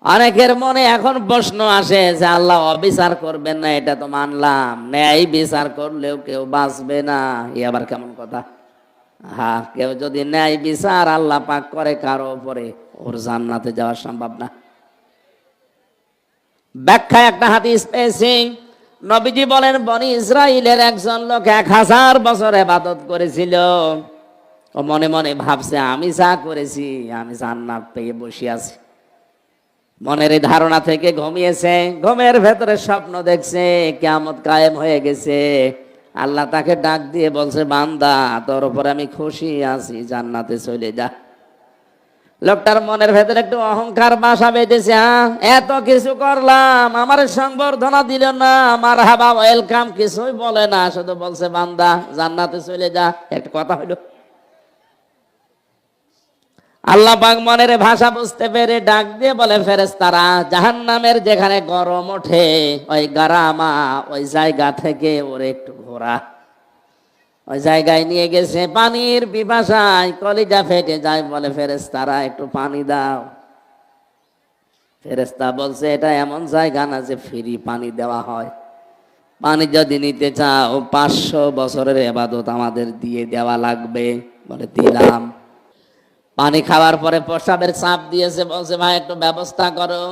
অনেকের মনে এখন প্রশ্ন আসে যে আল্লাহ অবিচার করবেন না, এটা তো মানলাম, ন্যায় বিচার করলেও কেউ বাঁচবে না, এ আবার কেমন কথা? হ্যাঁ, কেউ যদি ন্যায় বিচার আল্লাহ পাক করে কারো উপরে, ওর জান্নাতে যাওয়া সম্ভব না। ব্যাখ্যা একটা হাদিস পেয়েছি, নবীজি বলেন বনি ইসরাইলের একজন লোক 1000 বছর ইবাদত করেছিল। ও মনে মনে ভাবছে আমি যা করেছি আমি জান্নাত পেয়ে বসে আছি। মনের এই ধারণা থেকে ঘুমিয়েছে, ঘুমের ভেতরে স্বপ্ন দেখছে কিয়ামত কায়েম হয়ে গেছে। আল্লাহ তাকে ডাক দিয়ে বলছে, বান্দা তোর উপর আমি খুশি আছি, জান্নাতে চলে যা। লোকটার মনের ভেতরে একটু অহংকার বাসা বেঁধেছে। এত কিছু করলাম, আমার সংবর্ধনা দিল না, মারহাবা ওয়েলকাম কিছুই বলে না, শুধু বলছে বান্দা জান্নাতে চলে যা। একটা কথা হইল। আল্লাহ পাক মনের ভাষা বুঝতে পেরে ডাক দিয়ে বলে, ফেরেশতারা জাহান্নামের যেখানে গরম ওঠে ওই গারামা, ওই জায়গা থেকে ওরে একটু ঘোরা। ওই জায়গায় নিয়ে গেছে, পানির পিপাসায় কলিজা ফেটে যায়, বলে ফেরেশতারা একটু পানি দাও। ফেরেশতা বলছে এটা এমন জায়গা না যে ফ্রি পানি দেওয়া হয়, পানি যদি নিতে চাও 500 বছরের ইবাদত আমাদের দিয়ে দেওয়া লাগবে। বলে দিলাম। পানি খাওয়ার পরে প্রসাবের চাপ দিয়েছে, বলছে ভাই একটু ব্যবস্থা করো,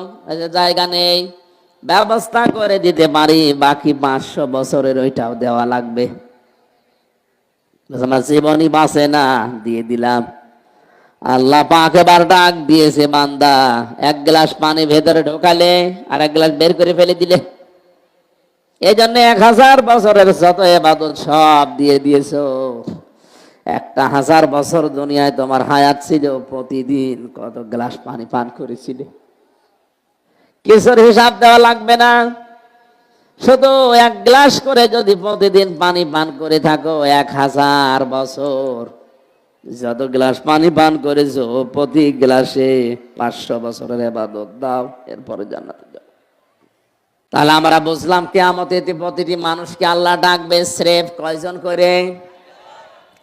জায়গা নেই, ব্যবস্থা করে দিতে পারি, বাকি 500 বছরের ওইটাও দেওয়া লাগবে। আমার জীবনই বাঁচে না, দিয়ে দিলাম। আল্লাহ পাক এবার ডাক দিয়েছে, বান্দা 1 গ্লাস পানি ভেতরে ঢোকালে আর 1 গ্লাস বের করে ফেলে দিলে। এই জন্য 1000 বছরের যত ইবাদত সব দিয়ে দিয়েছো। 1000 বছর দুনিয়ায় তোমার হায়াত ছিল, প্রতিদিন কত গ্লাস পানি পান করেছিলে? কিছুর হিসাব দেওয়া লাগবে না, শুধু 1 গ্লাস করে যদি প্রতিদিন পানি পান করে থাকো, 1000 বছর যত গ্লাস পানি পান করেছো, প্রতি গ্লাসে 500 বছরের ইবাদত দাও, এরপরে জান্নাতে যাও। তাহলে আমরা বুঝলাম কিয়ামতে প্রতিটি মানুষকে আল্লাহ ডাকবে স্রেফ কয়জন করে?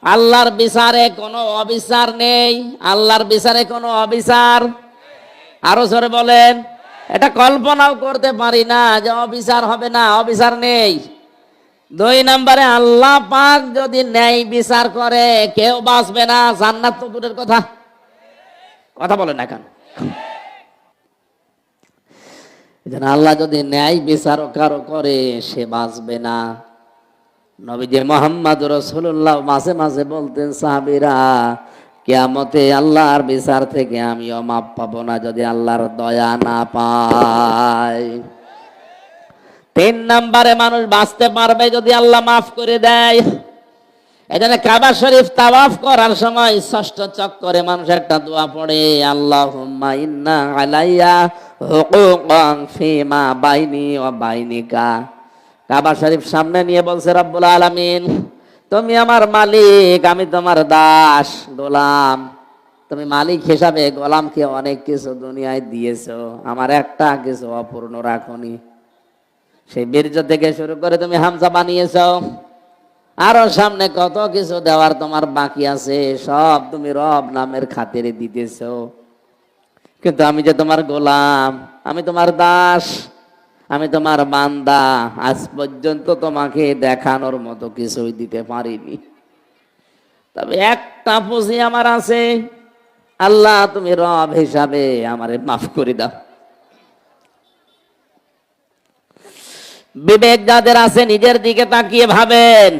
আল্লাহর বিচারে কোনো অবিচার নেই, আল্লাহর বিচারে কোনো অবিচার। আরো জোরে বলেন। এটা কল্পনাও করতে পারি না যে অবিচার হবে না, অবিচার নেই। 2 নম্বরে আল্লাহ পাক যদি ন্যায় বিচার করে কেউ বাঁচবে না, জান্নাত তো দূরের কথা। কথা বলেন না কেন? আল্লাহ যদি ন্যায় বিচার কারো করে সে বাঁচবে না। নবীজি মুহাম্মদ রাসূলুল্লাহ মাঝে মাঝে বলতেন, সাহাবীরা কিয়ামতে আল্লাহর বিচার থেকে আমিও মাপ পাবো না যদি আল্লাহর দয়া না পাই। 3 নম্বরে মানুষ বাঁচতে পারবে যদি আল্লাহ মাফ করে দেয়। এজন্য কাবা শরীফ তাওয়াফ করার সময় 6ষ্ঠ চক্করে মানুষ একটা দোয়া পড়ে, আল্লাহুম্মা ইন্না আলাইয়া হুকুকান ফিমা বাইনি ওয়া বাইনিকা। কাবা শরীফ সামনে নিয়ে বলছে, রব্বুল আলামিন তুমি আমার মালিক, আমি তোমার দাস গোলাম। তুমি মালিক হিসাবে গোলামকে অনেক কিছু দুনিয়ায় দিয়েছো, আমার একটা কিছু অপূর্ণ রাখনি। সেই বীর্য থেকে শুরু করে তুমি হামজা বানিয়েছো, আরো সামনে কত কিছু দেওয়ার তোমার বাকি আছে, সব তুমি রব নামের খাতিরে দিতেছো। কিন্তু আমি যে তোমার গোলাম, আমি তোমার দাস, আমি তোমার বান্দা, আজ পর্যন্ত তোমাকে দেখানোর মতো কিছুই দিতে পারিনি। তবে একটা পুঁজি আমার আছে, আল্লাহ তুমি রব হিসাবে আমারে মাফ করে দাও। বিবেক যাদের আছে নিজের দিকে তাকিয়ে ভাবেন,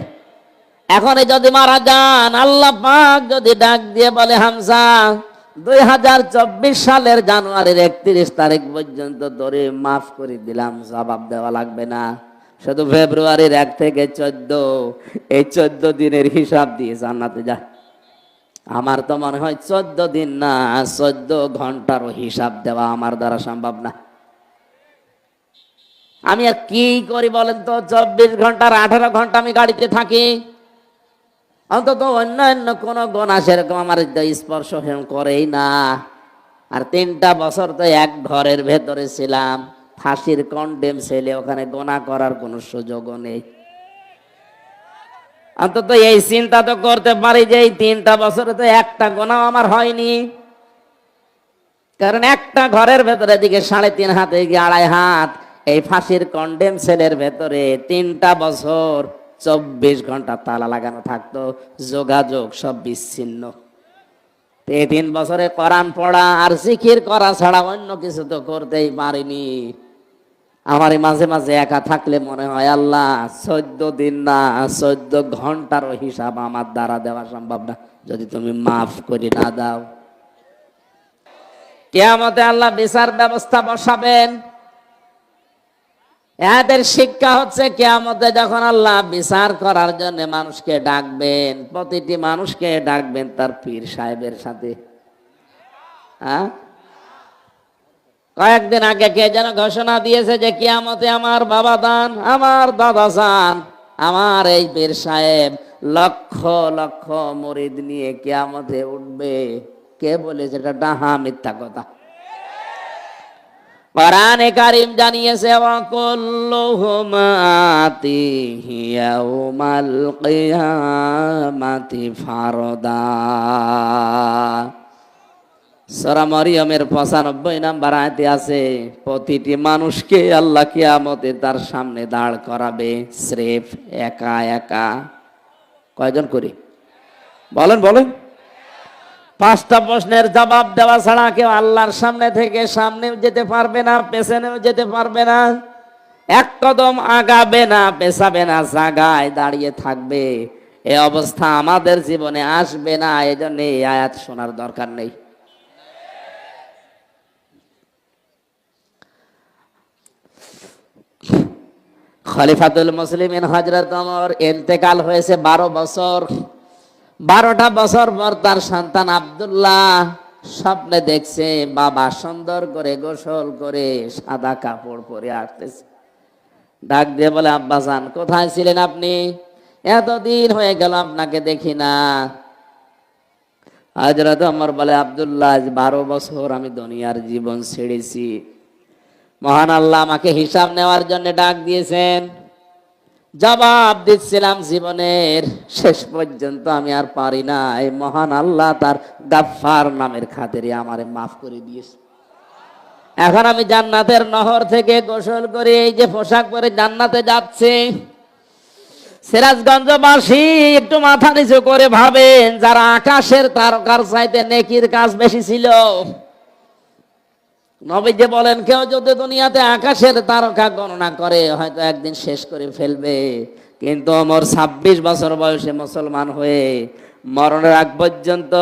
এখনই যদি মারা যান, আল্লাহ পাক যদি ডাক দিয়ে বলে, হামজা 2024 সালের জানুয়ারির 31 তারিখ পর্যন্ত ধরে মাফ করে দিলাম, জবাব দেওয়া লাগবে না, শুধু ফেব্রুয়ারির 1 থেকে 14 এই 14 দিনের হিসাব দিয়ে জান্নাতে যা। আমার তো মনে হয় 14 দিন না 14 ঘন্টারও হিসাব দেওয়া আমার দ্বারা সম্ভব না। আমি আর কি করি বলেন তো? 24 ঘন্টার 18 ঘন্টা আমি গাড়িতে থাকি, অন্তত অন্যান্য কোন গোনা সেরকম আমার স্পর্শ করেই না। আর 3টা বছর তো এক ঘরের ভেতরে ছিলাম, ফাঁসির কন্ডেম ছেলে, ওখানে গোনা করার কোনো সুযোগও নেই। অন্তত এই চিন্তা তো করতে পারি যে এই 3টা বছরে তো একটা গোনাও আমার হয়নি। কারণ একটা ঘরের ভেতরে দিকে 3.5 হাত, এদিকে 2.5 হাত, এই ফাঁসির কন্ডেম সেলের ভেতরে 3টা বছর 24 ঘন্টা তালা লাগানো থাকতো, যোগাযোগ সব বিচ্ছিন্ন। এই 3 বছরে কোরআন পড়া আর জিকির করা ছাড়া অন্য কিছু তো করতেই পারিনি। আমার মাঝে মাঝে একা থাকলে মনে হয় আল্লাহ 14 দিন না 14 ঘন্টারও হিসাব আমার দ্বারা দেওয়া সম্ভব না, যদি তুমি মাফ করে না দাও। কিয়ামতে আল্লাহ বিচার ব্যবস্থা বসাবেন। এদের শিক্ষা হচ্ছে কিয়ামতে যখন আল্লাহ বিচার করার জন্য মানুষকে ডাকবেন, প্রতিটি মানুষকে ডাকবেন তার পীর সাহেবের সাথে। কয়েকদিন আগে কে যেন ঘোষণা দিয়েছে যে কিয়ামতে আমার বাবা দান, আমার দাদা যান, আমার এই পীর সাহেব লক্ষ লক্ষ মুরিদ নিয়ে কিয়ামতে উঠবে। কে বলেছে এটা? ডাহা মিথ্যা কথা। কোরআনে কারীম জানিয়েছে ওয়াকুল্লুহুম আতিহি ইয়াউমাল কিয়ামাতি ফারদা। সূরা মরিয়মের 95 নম্বর আয়াতে আছে, প্রতিটি মানুষকে আল্লাহ কিয়ামতে তার সামনে দাঁড় করাবে, স্রেফ একা একা। কয়জন করে বলেন বলেন? 5টা প্রশ্নের জবাব দেওয়া ছাড়া কেউ আল্লাহর সামনে থেকে সামনেও যেতে পারবে না, পেছনেও যেতে পারবে না, এক কদম আগাবে না, পেছাবে না, জায়গায় দাঁড়িয়ে থাকবে। এই অবস্থা আমাদের জীবনে আসবে না, এজন্য এই আয়াত শোনার দরকার নেই। খলিফাতুল মুসলিমিন হযরত ওমর ইন্তেকাল হয়েছে 12 বছর। 12টা বছর পর তার সন্তান আব্দুল্লাহ স্বপ্নে দেখছে বাবা সুন্দর করে গোসল করে সাদা কাপড় পরে আসতেছে। ডাক দিয়ে বলে, আব্বাজান কোথায় ছিলেন আপনি? এতদিন হয়ে গেল আপনাকে দেখি না। হযরত ওমর বলে, আব্দুল্লাহ 12 বছর আমি দুনিয়ার জীবন ছেড়েছি, মহান আল্লাহ আমাকে হিসাব নেওয়ার জন্য ডাক দিয়েছেন, জবাব দিচ্ছিলাম জীবনের শেষ পর্যন্ত আমি আর পারি না। এই মহান আল্লাহ তার গাফফার নামের খাতিরে আমারে মাফ করে দিয়েছে। এখন আমি জান্নাতের নহর থেকে গোসল করে এই যে পোশাক পরে জান্নাতে যাচ্ছে। সিরাজগঞ্জবাসী একটু মাথা নিচু করে ভাবেন, যারা আকাশের তারকার চাইতে নেকির কাজ বেশি ছিল। নবীজি বলেন, কেউ যদি দুনিয়াতে আকাশের তারকা গণনা করে হয়তো একদিন শেষ করে ফেলবে, কিন্তু ওমর 26 বছর বয়সে মুসলমান হয়ে মরণের আগ পর্যন্ত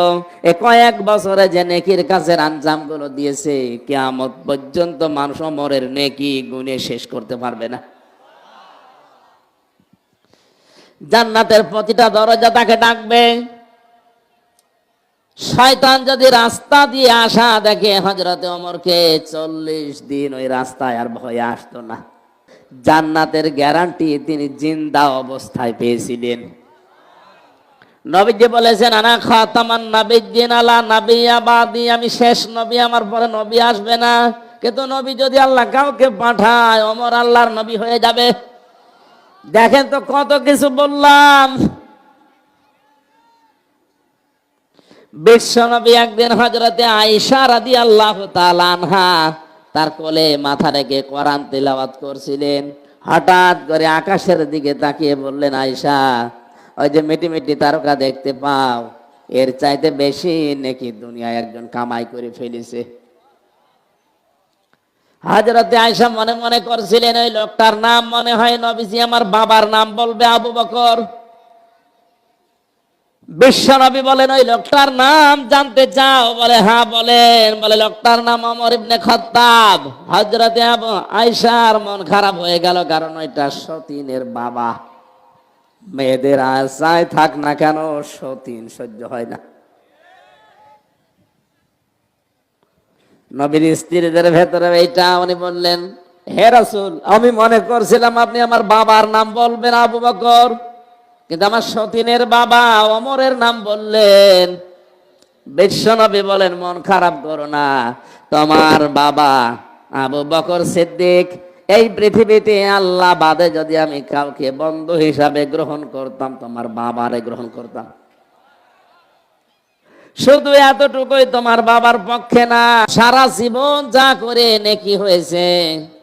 কয়েক বছরে যে নেকির কাজের আঞ্জামগুলো দিয়েছে, কিয়ামত পর্যন্ত মানুষ ওমরের নেকি গুণে শেষ করতে পারবে না। জান্নাতের প্রতিটা দরজা তাকে ডাকবে। শয়তান যদি রাস্তা দিয়ে আসা দেখে হযরতে ওমরকে 40 দিন ওই রাস্তায় আর ভয়ে আসতো না। জান্নাতের গ্যারান্টি তিনি জিন্দা অবস্থায় পেয়েছিলেন। নবীজি বলেছেন, আনা খাতামান নাবিয়্যিন আলা নাবিয়্যা বাদি, আমি শেষ নবী, আমার পরে নবী আসবে না। কিন্তু নবী যদি আল্লাহ কাউকে পাঠায়, ওমর আল্লাহর নবী হয়ে যাবে। দেখেন তো কত কিছু বললাম। বিশ্বনবী একদিন হযরতে আয়েশা রাদিয়াল্লাহু তাআলা আনহা তার কোলে মাথা রেখে কোরআন তিলাওয়াত করছিলেন। হঠাৎ করে আকাশের দিকে তাকিয়ে বললেন, আয়েশা, ওই যে মিটি মিটি তারকা দেখতে পাও, এর চাইতে বেশি নাকি দুনিয়ায় একজন কামাই করে ফেলেছে। হযরতে আয়েশা মনে মনে করছিলেন, ওই লোকটার নাম মনে হয় নবীজি আমার বাবার নাম বলবে, আবু বকর। বিশ্বনবী বলেন, ওই লোকটার নাম জানতে চাও? বলে হ্যাঁ বলেন। বলে লোকটার নাম ওমর ইবনে খাত্তাব। হযরতে আবু আয়েশার মন খারাপ হয়ে গেল, কারণ ওইটা সতীনের বাবা। মেয়েদের আশায় থাক না কেন, সতীন সহ্য হয় না। নবীর স্ত্রীদের ভেতরে এইটা উনি বললেন, হে রাসূল, আমি মনে করছিলাম আপনি আমার বাবার নাম বলবেন আবু বকর, কিন্তু আমার সতীনের বাবা ওমরের নাম বললেন। বিশ্বনবী বলেন, মন খারাপ করো না, তোমার বাবা আবু বকর সিদ্দিক। এই পৃথিবীতে আল্লাহ বাদে যদি আমি কাউকে বন্ধু হিসাবে গ্রহণ করতাম, তোমার বাবারে গ্রহণ করতাম। শুধু এতটুকুই তোমার বাবার পক্ষে না, সারা জীবন যা করে নেকি হয়েছে।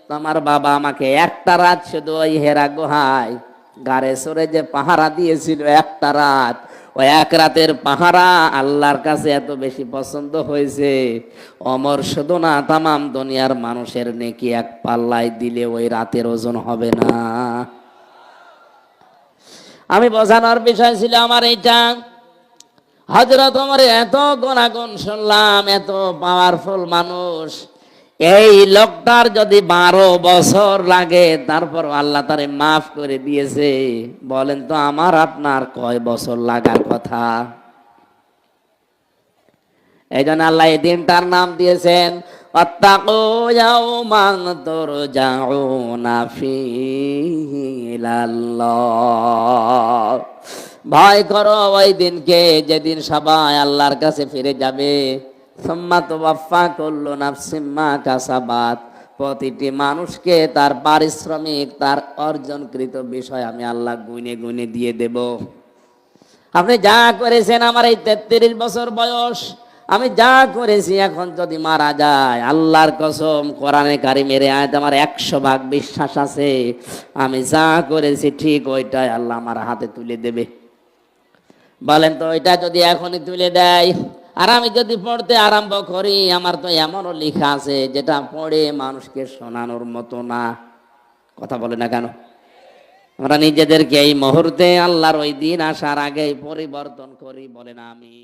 তোমার বাবা আমাকে একটা রাত শুধু ওই হেরা গুহায় গাড়ে চড়ে যে পাহারা দিয়েছিল, একটা রাত, ওই এক রাতের পাহারা আল্লাহর কাছে এত বেশি পছন্দ হয়েছে, অমর শুধু না, তামাম দুনিয়ার মানুষের নেকি এক পাল্লায় দিলে ওই রাতের ওজন হবে না। আমি বোঝানোর বিষয় ছিল আমার এইটা। হযরত ওমরের এত গুণাগুণ শুনলাম, এত পাওয়ারফুল মানুষ, এই লোকটার যদি 12 বছর লাগে তারপর আল্লাহ তারে মাফ করে দিয়েছে, বলেন তো আমার আপনার কয় বছর লাগার কথা? এই জন্য আল্লাহ এই দিনটার নাম দিয়েছেন ওয়াত্তাকু ইয়াওমান তুরজাউনা ফীহি ইলাল্লাহ। ভয় করো ওই দিনকে, যেদিন সবাই আল্লাহর কাছে ফিরে যাবে। সুম্মা তুওয়াফফা কুল্লু নাফসিম মা কাসাবাত, প্রতিটি মানুষকে তার পারিশ্রমিক, তার অর্জনকৃত বিষয় আমি আল্লাহ গুনে গুনে দিয়ে দেব। আপনি যা করেছেন আমার এই 33 বছর বয়স, আমি যা করেছি, এখন যদি মারা যায়, আল্লাহর কসম, কোরআনে কারিমের আয়াত আমার 100 ভাগ বিশ্বাস আছে, আমি যা করেছি ঠিক ওইটাই আল্লাহ আমার হাতে তুলে দেবে। বলেন তো ওইটা যদি এখনই তুলে দেয়, আর আমি যদি পড়তে আরম্ভ করি, আমার তো এমনও লেখা আছে যেটা পড়ে মানুষকে শোনানোর মতো না। কথা বলে না কেন? আমরা নিজেদেরকে এই মুহূর্তে আল্লাহর ওই দিন আসার আগেই পরিবর্তন করি, বলেন আমি।